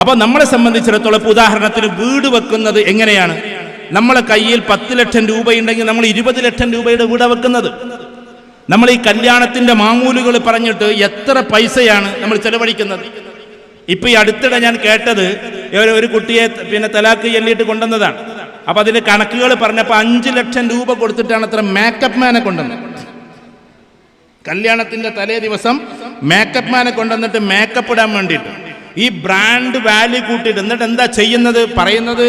അപ്പൊ നമ്മളെ സംബന്ധിച്ചിടത്തോളം ഉദാഹരണത്തിന് വീട് വെക്കുന്നത് എങ്ങനെയാണ്? നമ്മളെ കയ്യിൽ 10 ലക്ഷം രൂപയുണ്ടെങ്കിൽ നമ്മൾ 20 ലക്ഷം രൂപയുടെ വീടാണ് വെക്കുന്നത്. നമ്മൾ ഈ കല്യാണത്തിന്റെ മാമൂലുകൾ പറഞ്ഞിട്ട് എത്ര പൈസയാണ് നമ്മൾ ചെലവഴിക്കുന്നത്? ഇപ്പൊ ഈ അടുത്തിടെ ഞാൻ കേട്ടത് ഒരു കുട്ടിയെ തലാക്ക് ചൊല്ലിയിട്ട് കൊണ്ടുവന്നതാണ്. അപ്പൊ അതിന്റെ കണക്കുകൾ പറഞ്ഞപ്പോ 5 ലക്ഷം രൂപ കൊടുത്തിട്ടാണ് അത്ര മേക്കപ്പ് മാനെ കൊണ്ടുവന്നത്. കല്യാണത്തിന്റെ തലേ ദിവസം മേക്കപ്പ് മാനെ കൊണ്ടുവന്നിട്ട് മേക്കപ്പ് ഇടാൻ വേണ്ടിയിട്ട് ഈ ബ്രാൻഡ് വാല്യൂ കൂട്ടിയിട്ട് എന്നിട്ട് എന്താ ചെയ്യുന്നത് പറയുന്നത്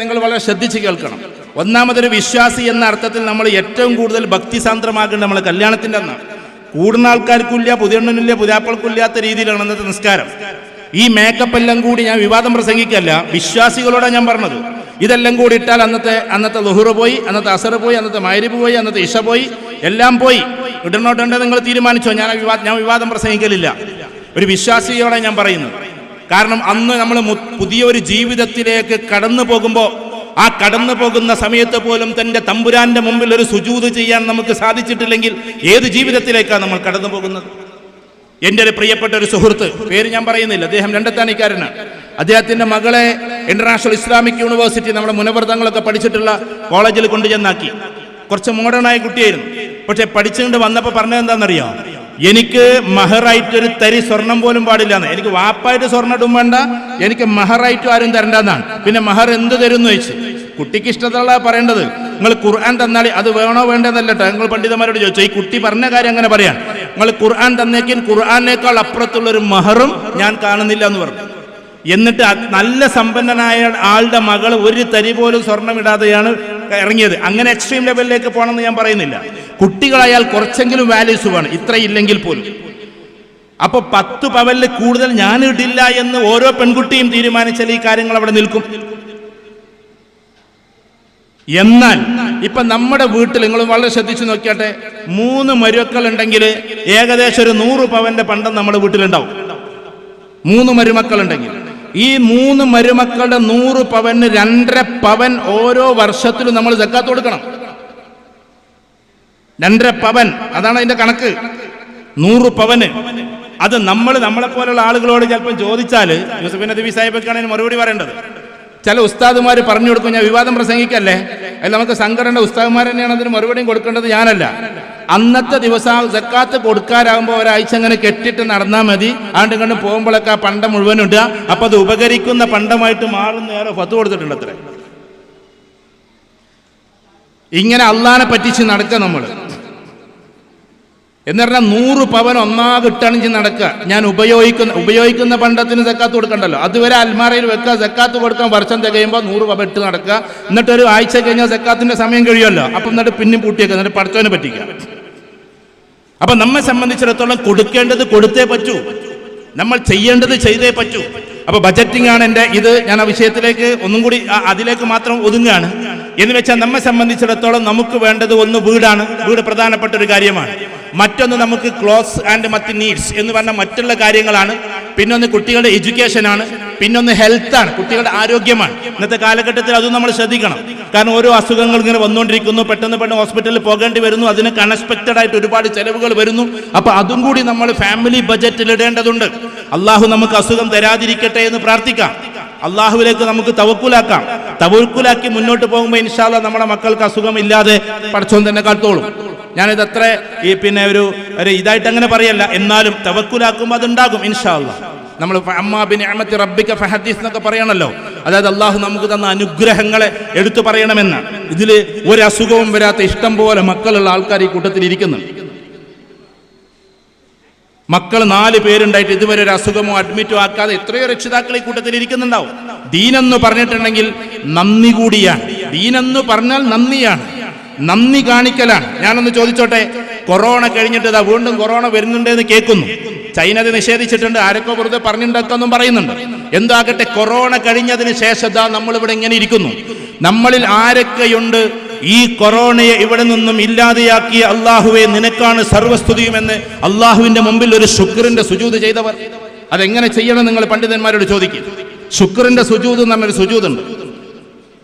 നിങ്ങൾ വളരെ ശ്രദ്ധിച്ച് കേൾക്കണം. ഒന്നാമതൊരു വിശ്വാസി എന്ന അർത്ഥത്തിൽ നമ്മൾ ഏറ്റവും കൂടുതൽ ഭക്തിസാന്ദ്രമാക്കേണ്ടത് നമ്മൾ കല്യാണത്തിന്റെ അന്നാണ്. കൂടുന്ന ആൾക്കാർക്കില്ല, പുതിയണ്ണനില്ല, പുതിയാപ്പൾക്കില്ലാത്ത രീതിയിലാണ് അന്നത്തെ നിസ്കാരം. ഈ മേക്കപ്പ് എല്ലാം കൂടി ഞാൻ വിവാദം പ്രസംഗിക്കല്ല, വിശ്വാസികളോടാണ് ഞാൻ പറഞ്ഞത്. ഇതെല്ലാം കൂടി ഇട്ടാൽ അന്നത്തെ ളുഹ്ർ പോയി, അന്നത്തെ അസർ പോയി, അന്നത്തെ മഗ്രിബ് പോയി, അന്നത്തെ ഇശ പോയി, എല്ലാം പോയി. ഇടണോട്ടുണ്ട് നിങ്ങൾ തീരുമാനിച്ചോ. ഞാൻ വിവാദം പ്രസംഗിക്കലില്ല. ഒരു വിശ്വാസിയോടെ ഞാൻ പറയുന്നത്. കാരണം അന്ന് നമ്മൾ പുതിയൊരു ജീവിതത്തിലേക്ക് കടന്നു പോകുമ്പോൾ ആ കടന്നു പോകുന്ന സമയത്ത് പോലും തന്റെ തമ്പുരാന്റെ മുമ്പിൽ ഒരു സുജൂദ് ചെയ്യാൻ നമുക്ക് സാധിച്ചിട്ടില്ലെങ്കിൽ ഏത് ജീവിതത്തിലേക്കാണ് നമ്മൾ കടന്നു പോകുന്നത്? എൻ്റെ ഒരു പ്രിയപ്പെട്ട ഒരു സുഹൃത്ത്, പേര് ഞാൻ പറയുന്നില്ല, അദ്ദേഹം രണ്ടത്താണിക്കാരനാണ്. അദ്ദേഹത്തിന്റെ മകളെ ഇന്റർനാഷണൽ ഇസ്ലാമിക് യൂണിവേഴ്സിറ്റി നമ്മുടെ മുനവ്രതങ്ങളൊക്കെ പഠിച്ചിട്ടുള്ള കോളേജിൽ കൊണ്ടുചെന്നാക്കി. കുറച്ച് മോഡേണായ കുട്ടിയായിരുന്നു. പക്ഷെ പഠിച്ചുകൊണ്ട് വന്നപ്പോൾ പറഞ്ഞത് എന്താണെന്നറിയോ? എനിക്ക് മഹറായിട്ട് ഒരു തരി സ്വർണം പോലും പാടില്ലാന്ന്. എനിക്ക് വാപ്പായിട്ട് സ്വർണ്ണം ഇടും വേണ്ട, എനിക്ക് മഹറായിട്ടും ആരും തരണ്ടെന്നാണ്. പിന്നെ മഹർ എന്ത് തരും എന്ന് ചോദിച്ചു. കുട്ടിക്ക് ഇഷ്ടത്തുള്ള പറയേണ്ടത്. നിങ്ങൾ ഖുർആൻ തന്നാൽ അത് വേണോ വേണ്ടെന്നല്ലട്ടോ. നിങ്ങൾ പണ്ഡിതന്മാരോട് ചോദിച്ചു. ഈ കുട്ടി പറഞ്ഞ കാര്യം അങ്ങനെ പറയാം. നിങ്ങൾ ഖുർആൻ തന്നേക്കും ഖുർആനേക്കാൾ അപ്പുറത്തുള്ളൊരു മഹറും ഞാൻ കാണുന്നില്ല എന്ന് പറഞ്ഞു. എന്നിട്ട് നല്ല സമ്പന്നനായ ആളുടെ മകൾ ഒരു തരി പോലും സ്വർണം ഇടാതെയാണ് ഇറങ്ങിയത്. അങ്ങനെ എക്സ്ട്രീം ലെവലിലേക്ക് പോകണമെന്ന് ഞാൻ പറയുന്നില്ല. കുട്ടികളായാൽ കുറച്ചെങ്കിലും വാല്യൂസ് വേണം, ഇത്രയില്ലെങ്കിൽ പോലും. അപ്പൊ 10 പവനിൽ കൂടുതൽ ഞാൻ ഇടില്ല എന്ന് ഓരോ പെൺകുട്ടിയും തീരുമാനിച്ചാൽ ഈ കാര്യങ്ങൾ അവിടെ നിൽക്കും. എന്നാൽ ഇപ്പൊ നമ്മുടെ വീട്ടിൽ നിങ്ങൾ വളരെ ശ്രദ്ധിച്ചു നോക്കിയാട്ടെ, 3 മരുമക്കൾ ഉണ്ടെങ്കിൽ ഏകദേശം ഒരു 100 പവന്റെ പണ്ടം നമ്മുടെ വീട്ടിലുണ്ടാവും. 3 മരുമക്കൾ ഉണ്ടെങ്കിൽ ഈ 3 മരുമക്കളുടെ 100 പവന് 2.5 പവൻ ഓരോ വർഷത്തിലും നമ്മൾ സക്കാത്ത് കൊടുക്കണം. 2.5 പവൻ, അതാണ് അതിന്റെ കണക്ക്. 100 പവന്. അത് നമ്മളെ പോലുള്ള ആളുകളോട് ചിലപ്പോൾ ചോദിച്ചാല്, യൂസഫ് നബി സാഹിബൊക്കെയാണ് മറുപടി പറയേണ്ടത്. ചില ഉസ്താദുമാർ പറഞ്ഞു കൊടുക്കും. ഞാൻ വിവാദം പ്രസംഗിക്കല്ലേ, അതിൽ നമുക്ക് സംഘടന ഉസ്താദുമാർ തന്നെയാണ് അതിന് മറുപടിയും കൊടുക്കേണ്ടത്, ഞാനല്ല. അന്നത്തെ ദിവസം സക്കാത്ത് കൊടുക്കാറാകുമ്പോൾ ഒരാഴ്ച അങ്ങനെ കെട്ടിട്ട് നടന്നാൽ മതി. ആണ്ട് കണ്ട് പോകുമ്പോഴൊക്കെ ആ പണ്ടം മുഴുവൻ ഇടുക. അപ്പൊ അത് ഉപകരിക്കുന്ന പണ്ടമായിട്ട് മാറുന്ന നേരെ ഫത്വ കൊടുത്തിട്ടുണ്ട് അത്ര. ഇങ്ങനെ അള്ളാനെ പറ്റിച്ച് നടക്കുക നമ്മൾ. എന്ന് പറഞ്ഞാൽ 100 പവൻ ഒന്നാകെ ഇട്ടണിച്ച് നടക്കുക. ഞാൻ ഉപയോഗിക്കുന്ന പണ്ടത്തിന് സക്കാത്ത് കൊടുക്കണ്ടല്ലോ. അതുവരെ അൽമാറയിൽ വെക്കുക, സക്കാത്ത് കൊടുക്കാൻ വർഷം തികയുമ്പോൾ 100 പവൻ ഇട്ട് നടക്കുക. എന്നിട്ട് ഒരു ആഴ്ച കഴിഞ്ഞാൽ സക്കാത്തിന്റെ സമയം കഴിയുമല്ലോ. അപ്പം എന്നിട്ട് പിന്നെയും പൂട്ടിയേക്കുക, എന്നിട്ട് പടച്ചവനെ പറ്റിക്കുക. അപ്പൊ നമ്മെ സംബന്ധിച്ചിടത്തോളം കൊടുക്കേണ്ടത് കൊടുത്തേ പറ്റൂ, നമ്മൾ ചെയ്യേണ്ടത് ചെയ്തേ പറ്റൂ. അപ്പൊ ബജറ്റിംഗ് ആണ് ഇത്. ഞാൻ ആ വിഷയത്തിലേക്ക് ഒന്നും കൂടി അതിലേക്ക് മാത്രം ഒതുങ്ങുകയാണ്. എന്ന് വെച്ചാൽ നമ്മെ സംബന്ധിച്ചിടത്തോളം നമുക്ക് വേണ്ടത് ഒന്ന് വീടാണ്. വീട് പ്രധാനപ്പെട്ട ഒരു കാര്യമാണ്. മറ്റൊന്ന് നമുക്ക് ക്ലോസ് ആൻഡ് മറ്റ് നീഡ്സ് എന്ന് പറഞ്ഞ മറ്റുള്ള കാര്യങ്ങളാണ്. പിന്നൊന്ന് കുട്ടികളുടെ എഡ്യൂക്കേഷൻ ആണ്. പിന്നൊന്ന് ഹെൽത്താണ്, കുട്ടികളുടെ ആരോഗ്യമാണ്. ഇന്നത്തെ കാലഘട്ടത്തിൽ അതും നമ്മൾ ശ്രദ്ധിക്കണം. കാരണം ഓരോ അസുഖങ്ങൾ ഇങ്ങനെ വന്നുകൊണ്ടിരിക്കുന്നു. പെട്ടെന്ന് ഹോസ്പിറ്റലിൽ പോകേണ്ടി വരുന്നു. അതിന് അൺഎക്സ്പെക്റ്റഡ് ആയിട്ട് ഒരുപാട് ചെലവുകൾ വരുന്നു. അപ്പൊ അതും കൂടി നമ്മൾ ഫാമിലി ബജറ്റിൽ ഇടേണ്ടതുണ്ട്. അള്ളാഹു നമുക്ക് അസുഖം തരാതിരിക്കട്ടെ എന്ന് പ്രാർത്ഥിക്കാം. അള്ളാഹുവിലേക്ക് നമുക്ക് തവക്കുലാക്കി മുന്നോട്ട് പോകുമ്പോൾ ഇൻഷാ അല്ലാഹ് നമ്മുടെ മക്കൾക്ക് അസുഖം ഇല്ലാതെ പടച്ചോൻ തന്നെ കാത്തോളും. ഞാനിത് അത്ര ഒരു ഇതായിട്ട് അങ്ങനെ പറയല്ല. എന്നാലും തവക്കുലാക്കുമ്പോൾ അതുണ്ടാകും ഇൻഷാ അല്ലാഹ്. നമ്മൾ അമ്മാ ബിനിഅമത്തി റബ്ബിക ഫഹദ്ദിസ് എന്നൊക്കെ പറയണല്ലോ. അതായത് അള്ളാഹു നമുക്ക് തന്ന അനുഗ്രഹങ്ങളെ എടുത്തു പറയണമെന്നാണ്. ഇതിൽ ഒരു അസുഖവും വരാത്ത ഇഷ്ടം പോലെ മക്കളുള്ള ആൾക്കാർ ഈ കൂട്ടത്തിൽ ഇരിക്കുന്നു. മക്കൾ 4 പേരുണ്ടായിട്ട് ഇതുവരെ ഒരു അസുഖമോ അഡ്മിറ്റോ ആക്കാതെ എത്രയോ രക്ഷിതാക്കൾ ഈ കൂട്ടത്തിൽ ഇരിക്കുന്നുണ്ടാവും. ദീനെന്ന് പറഞ്ഞിട്ടുണ്ടെങ്കിൽ നന്ദി കൂടിയാണ്. ദീനെന്ന് പറഞ്ഞാൽ നന്ദിയാണ്, നന്ദി കാണിക്കലാണ്. ഞാനൊന്ന് ചോദിച്ചോട്ടെ, കൊറോണ കഴിഞ്ഞിട്ട് ഇതാ വീണ്ടും കൊറോണ വരുന്നുണ്ടെന്ന് കേൾക്കുന്നു. ചൈന അത് നിഷേധിച്ചിട്ടുണ്ട്. ആരൊക്കെ വെറുതെ പറഞ്ഞുണ്ടാക്കാന്നും പറയുന്നുണ്ട്. എന്താകട്ടെ, കൊറോണ കഴിഞ്ഞതിന് ശേഷം നമ്മളിവിടെ ഇങ്ങനെ ഇരിക്കുന്നു. നമ്മളിൽ ആരൊക്കെയുണ്ട് ഈ കൊറോണയെ ഇവിടെ നിന്നും ഇല്ലാതെയാക്കിയ അള്ളാഹുവെ നിനക്കാണ് സർവസ്തുതിയുമെന്ന് അള്ളാഹുവിന്റെ മുമ്പിൽ ഒരു ശുക്രിന്റെ സുജൂദ് ചെയ്തവർ? അതെങ്ങനെ ചെയ്യണം നിങ്ങൾ പണ്ഡിതന്മാരോട് ചോദിക്കും. ശുക്രിന്റെ സുജൂദ് എന്ന് പറഞ്ഞൊരു സുജൂദുണ്ട്.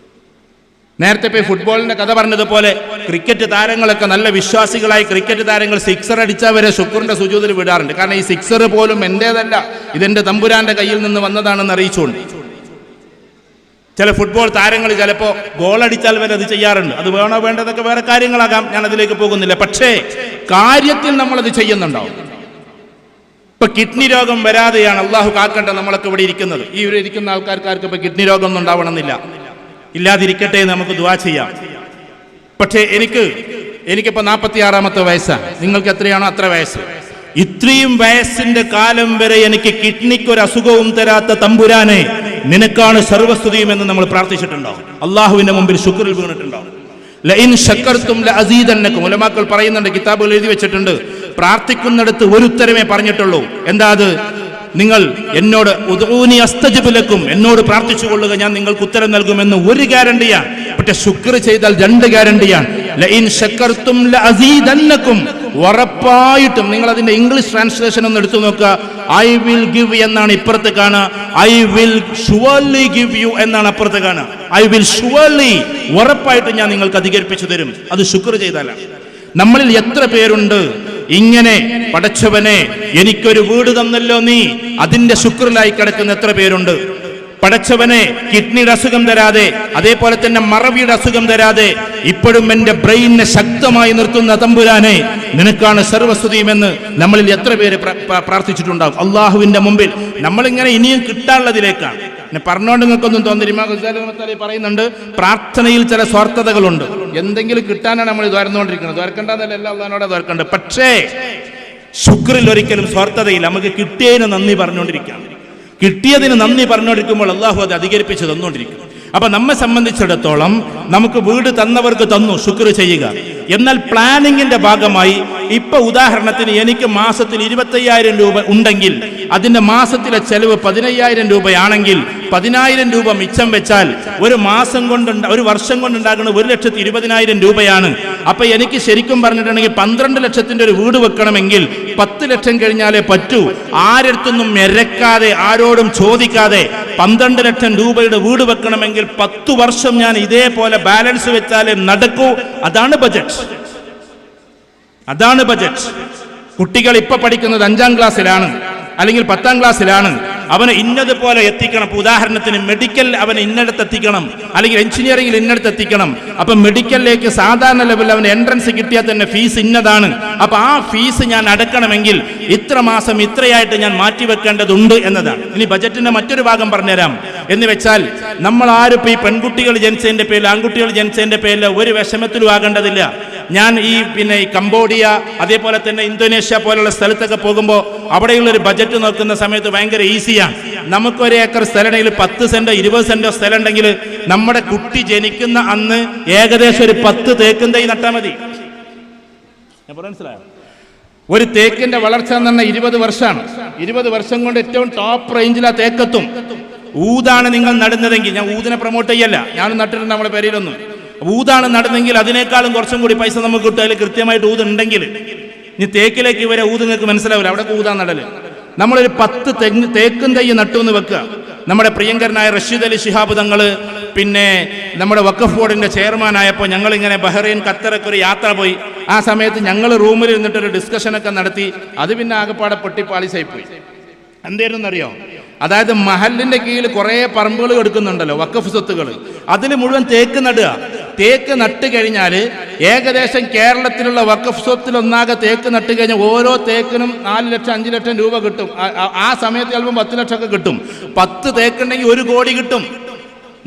നേരത്തെ പോയി ഫുട്ബോളിന്റെ കഥ പറഞ്ഞതുപോലെ ക്രിക്കറ്റ് താരങ്ങളൊക്കെ നല്ല വിശ്വാസികളായി ക്രിക്കറ്റ് താരങ്ങൾ സിക്സർ അടിച്ചവരെ ശുക്രിന്റെ സുജൂദിൽ വിടാറുണ്ട്. കാരണം ഈ സിക്സർ പോലും എന്റേതല്ല, ഇതെന്റെ തമ്പുരാന്റെ കയ്യിൽ നിന്ന് വന്നതാണെന്ന് അറിയിച്ചുകൊണ്ട്. ചില ഫുട്ബോൾ താരങ്ങൾ ചിലപ്പോൾ ഗോളടിച്ചാൽ വരെ അത് ചെയ്യാറുണ്ട്. അത് വേണോ വേണ്ടതൊക്കെ വേറെ കാര്യങ്ങളാകാം, ഞാൻ അതിലേക്ക് പോകുന്നില്ല. പക്ഷേ കാര്യത്തിൽ നമ്മളത് ചെയ്യുന്നുണ്ടാവും. ഇപ്പൊ കിഡ്നി രോഗം വരാതെയാണ് അള്ളാഹു കാക്കട്ടെ നമ്മളൊക്കെ ഇവിടെ ഇരിക്കുന്നത്. ഈ ഒരു ഇരിക്കുന്ന ആൾക്കാർക്ക് ഇപ്പൊ കിഡ്നി രോഗം ഒന്നും ഉണ്ടാവണമെന്നില്ല, ഇല്ലാതിരിക്കട്ടെ എന്ന് നമുക്ക് ദുആ ചെയ്യാം. പക്ഷേ എനിക്കിപ്പോ 46-ാമത്തെ വയസ്സാണ്. നിങ്ങൾക്ക് എത്രയാണോ അത്ര വയസ്സ്. ഇത്രയും വയസ്സിന്റെ കാലം വരെ എനിക്ക് കിഡ്നിക്ക് ഒരു അസുഖവും തരാത്ത തമ്പുരാനെ, നിനക്കാണ് സർവസ്തുതിയും എന്ന് നമ്മൾ പ്രാർത്ഥിച്ചിട്ടുണ്ടോ? അള്ളാഹുവിന്റെ മുമ്പിൽ ശുക്രിൽ വീണിട്ടുണ്ടോ? ലഇൻ ശക്കർതും ലഅസീദന്നകും. ഉലമാക്കൾ പറയുന്നുണ്ട്, കിതാബുകൾ എഴുതി വെച്ചിട്ടുണ്ട്, പ്രാർത്ഥിക്കുന്നിടത്ത് ഒരു ഉത്തരമേ പറഞ്ഞിട്ടുള്ളൂ. എന്താ അത്? നിങ്ങൾ എന്നോട് ഉദ്ഊനി അസ്തജിബ് ലക്കും, എന്നോട് പ്രാർത്ഥിച്ചു കൊള്ളുക, ഞാൻ നിങ്ങൾക്ക് ഉത്തരം നൽകുമെന്ന് ഒരു ഗ്യാരണ്ടിയാണ്. പക്ഷെ ശുക്ർ ചെയ്താൽ 2 ഗ്യാരണ്ടിയാണ്. ലഇൻ ശക്കർതും ലഅസീദന്നകും, ഉറപ്പായിട്ടും. നിങ്ങൾ അതിന്റെ ഇംഗ്ലീഷ് ട്രാൻസ്ലേഷൻ ഒന്ന് എടുത്തു നോക്കുക. ഐ വിൽ ഗിവ് എന്നാണ് ഇപ്പുറത്ത് കാണുക, I will surely give you എന്നാണ് അപ്പുറത്ത് കാണുക. ഐ വിൽ ഷുവർലി, ഉറപ്പായിട്ടും ഞാൻ നിങ്ങൾക്ക് അധികരിപ്പിച്ചു തരും. അത് ശുക്ർ ചെയ്താലാണ്. നമ്മളിൽ എത്ര പേരുണ്ട് ഇങ്ങനെ, പടച്ചവനെ എനിക്കൊരു വീട് തന്നല്ലോ നീ, അതിന്റെ ശുക്രിലായി കിടക്കുന്ന എത്ര പേരുണ്ട്? പടച്ചവനെ കിഡ്നിയുടെ അസുഖം തരാതെ, അതേപോലെ തന്നെ മറവിയുടെ അസുഖം തരാതെ ഇപ്പോഴും എന്റെ ബ്രെയിനെ ശക്തമായി നിർത്തുന്ന തമ്പുരാനെ, നിനക്കാണ് സർവസ്തുതിയുമെന്ന് നമ്മളിൽ എത്ര പേര് പ്രാർത്ഥിച്ചിട്ടുണ്ടാകും അള്ളാഹുവിന്റെ മുമ്പിൽ. നമ്മളിങ്ങനെ ഇനിയും കിട്ടാനുള്ളതിലേക്കാണ്. പിന്നെ പറഞ്ഞുകൊണ്ട് നിങ്ങൾക്കൊന്നും തോന്നില്ല. ഇമാം ഗസാലി റഹ്മത്തുള്ളാഹി പറയുന്നുണ്ട്, പ്രാർത്ഥനയിൽ ചില സ്വാർത്ഥതകളുണ്ട്. എന്തെങ്കിലും കിട്ടാനാണ് നമ്മൾ ദ്വാരന്നുകൊണ്ടിരിക്കുന്നത്. ദ്വാരക്കണ്ടെന്നല്ല, എല്ലാ അള്ളാഹിനോടെ ദ്വാരക്കണ്ട്. പക്ഷേ ശുക്രിൽ ഒരിക്കലും സ്വാർത്ഥതയില്ല. നമുക്ക് കിട്ടിയതിന് നന്ദി പറഞ്ഞുകൊണ്ടിരിക്കാം. കിട്ടിയതിന് നന്ദി പറഞ്ഞുകൊണ്ടിരിക്കുമ്പോൾ അള്ളാഹു അത് അധികരിപ്പിച്ച് തന്നുകൊണ്ടിരിക്കും. അപ്പൊ നമ്മെ സംബന്ധിച്ചിടത്തോളം നമുക്ക് വീട് തന്നവർക്ക് തന്നു, ശുക്ർ ചെയ്യുക. എന്നാൽ പ്ലാനിങ്ങിന്റെ ഭാഗമായി ഇപ്പൊ ഉദാഹരണത്തിന് എനിക്ക് മാസത്തിൽ 25,000 രൂപ ഉണ്ടെങ്കിൽ അതിന്റെ മാസത്തിലെ ചെലവ് 15,000 രൂപയാണെങ്കിൽ 10,000 രൂപ മിച്ചം വെച്ചാൽ ഒരു വർഷം കൊണ്ടുണ്ടാകുന്ന 1,20,000 രൂപയാണ്. അപ്പൊ എനിക്ക് ശരിക്കും പറഞ്ഞിട്ടുണ്ടെങ്കിൽ 12 ലക്ഷത്തിന്റെ ഒരു വീട് വെക്കണമെങ്കിൽ 10 ലക്ഷം കഴിഞ്ഞാലേ പറ്റൂ. ആരെടുത്തൊന്നും മെരക്കാതെ, ആരോടും ചോദിക്കാതെ 12 ലക്ഷം രൂപയുടെ വീട് വെക്കണമെങ്കിൽ 10 വർഷം ഞാൻ ഇതേപോലെ ബാലൻസ് വെച്ചാലേ നടക്കൂ. അതാണ് ബജറ്റ്. അതാണ് ബജറ്റ്. കുട്ടികൾ ഇപ്പൊ പഠിക്കുന്നത് 5ാം ക്ലാസ്സിലാണ് അല്ലെങ്കിൽ 10ാം ക്ലാസ്സിലാണ്. അവനെ ഇന്നതുപോലെ എത്തിക്കണം. ഉദാഹരണത്തിന് മെഡിക്കൽ അവനെ ഇന്നടത്ത് എത്തിക്കണം, അല്ലെങ്കിൽ എഞ്ചിനീയറിംഗിൽ ഇന്നടത്ത് എത്തിക്കണം. അപ്പൊ മെഡിക്കലിലേക്ക് സാധാരണ ലെവലിൽ അവന് എൻട്രൻസ് കിട്ടിയാൽ തന്നെ ഫീസ് ഇന്നതാണ്. അപ്പൊ ആ ഫീസ് ഞാൻ അടക്കണമെങ്കിൽ ഇത്ര മാസം ഇത്രയായിട്ട് ഞാൻ മാറ്റിവെക്കേണ്ടതുണ്ട് എന്നതാണ്. ഇനി ബജറ്റിന്റെ മറ്റൊരു ഭാഗം പറഞ്ഞുതരാം. എന്ന് വെച്ചാൽ നമ്മൾ ആരും ഇപ്പൊ ഈ പെൺകുട്ടികൾ ജനിച്ചതിന്റെ പേരിൽ, ആൺകുട്ടികൾ ജനിച്ചതിന്റെ പേരിൽ ഒരു വിഷമത്തിലും ആകേണ്ടതില്ല. ഞാൻ ഈ കംബോഡിയ, അതേപോലെ തന്നെ ഇന്തോനേഷ്യ പോലുള്ള സ്ഥലത്തൊക്കെ പോകുമ്പോൾ അവിടെയുള്ള ഒരു ബജറ്റ് നോക്കുന്ന സമയത്ത് ഭയങ്കര ഈസിയാണ്. നമുക്കൊരു ഏക്കർ സ്ഥലമുണ്ടെങ്കിൽ 10 സെന്റോ 20 സെന്റോ സ്ഥലം ഉണ്ടെങ്കിൽ നമ്മുടെ കുട്ടി ജനിക്കുന്ന അന്ന് ഏകദേശം ഒരു 10 തേക്കും തൈ നട്ടാൽ മതി. മനസ്സിലായോ? ഒരു തേക്കിന്റെ വളർച്ച എന്ന് പറഞ്ഞാൽ 20 വർഷമാണ്. 20 വർഷം കൊണ്ട് ഏറ്റവും ടോപ്പ് റേഞ്ചിൽ ആ തേക്കെത്തും. ഊതാണ് നിങ്ങൾ നടുന്നതെങ്കിൽ, ഞാൻ ഊതിനെ പ്രൊമോട്ട് ചെയ്യല്ല, ഞാനും നട്ടിട്ടുണ്ട് നമ്മുടെ പേരിലൊന്നും. ഊതാണ് നടുന്നെങ്കിൽ അതിനേക്കാളും കുറച്ചും കൂടി പൈസ നമുക്ക് കിട്ടും. അതിൽ കൃത്യമായിട്ട് ഊതുണ്ടെങ്കിൽ. ഇനി തേക്കിലേക്ക് ഇവരെ ഊത് നിങ്ങൾക്ക് മനസ്സിലാവില്ല, അവിടെ ഊതാൻ നടല്. നമ്മളൊരു 10 തേക്കും തൈ നട്ടു എന്ന് വെക്കുക. നമ്മുടെ പ്രിയങ്കരനായ റഷീദ് അലി ശിഹാബ് തങ്ങൾ പിന്നെ നമ്മുടെ വഖഫ് ബോർഡിന്റെ ചെയർമാനായപ്പോൾ ഞങ്ങളിങ്ങനെ ബഹ്റൈൻ, ഖത്തറൊക്കെ ഒരു യാത്ര പോയി. ആ സമയത്ത് ഞങ്ങൾ റൂമിൽ ഇരുന്നിട്ടൊരു ഡിസ്കഷനൊക്കെ നടത്തി. അത് പിന്നെ ആകെപ്പാടെ പൊട്ടിപ്പാളിസായി പോയി. എന്തായിരുന്നറിയോ? അതായത് മഹലിന്റെ കീഴിൽ കുറെ പറമ്പുകൾ എടുക്കുന്നുണ്ടല്ലോ, വഖഫ് സ്വത്തുകൾ, അതിൽ മുഴുവൻ തേക്ക് നടുക. തേക്ക് നട്ട് കഴിഞ്ഞാൽ ഏകദേശം കേരളത്തിലുള്ള വഖഫ് സ്വത്തിലൊന്നാകെ തേക്ക് നട്ട് കഴിഞ്ഞാൽ ഓരോ തേക്കിനും 4 ലക്ഷം 5 ലക്ഷം രൂപ കിട്ടും. ആ സമയത്ത് ചിലപ്പോൾ 10 ലക്ഷമൊക്കെ കിട്ടും. 10 തേക്കുണ്ടെങ്കിൽ 1 കോടി കിട്ടും.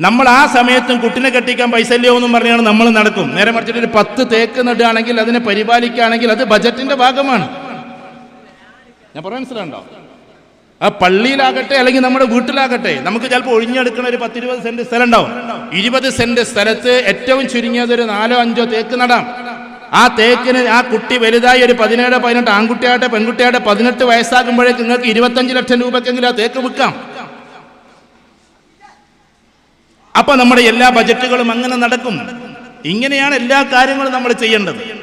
നമ്മൾ ആ സമയത്തും കുട്ടിനെ കെട്ടിക്കാൻ പൈസ ഇല്ലയോ എന്നും പറഞ്ഞാണ് നമ്മൾ നടക്കും. നേരെ മറിച്ചിട്ട് ഒരു 10 തേക്ക് നടുകയാണെങ്കിൽ, അതിനെ പരിപാലിക്കുകയാണെങ്കിൽ അത് ബജറ്റിന്റെ ഭാഗമാണ്. ഞാൻ പറയാൻ മനസ്സിലാണ്ടോ? ആ പള്ളിയിലാകട്ടെ അല്ലെങ്കിൽ നമ്മുടെ വീട്ടിലാകട്ടെ, നമുക്ക് ചിലപ്പോൾ ഒഴിഞ്ഞെടുക്കുന്ന ഒരു 10-20 സെന്റ് സ്ഥലം ഉണ്ടാവും. 20 സെന്റ് സ്ഥലത്ത് ഏറ്റവും ചുരുങ്ങിയത് ഒരു 4-5 തേക്ക് നടാം. ആ തേക്കിന് ആ കുട്ടി വലുതായി ഒരു 17-18, ആൺകുട്ടിയാകട്ടെ പെൺകുട്ടിയാകട്ടെ 18 വയസ്സാകുമ്പോഴേക്ക് നിങ്ങൾക്ക് 25 ലക്ഷം രൂപക്കെങ്കിലും ആ തേക്ക് വിൽക്കാം. അപ്പൊ നമ്മുടെ എല്ലാ ബജറ്റുകളും അങ്ങനെ നടക്കും. ഇങ്ങനെയാണ് എല്ലാ കാര്യങ്ങളും നമ്മൾ ചെയ്യേണ്ടത്.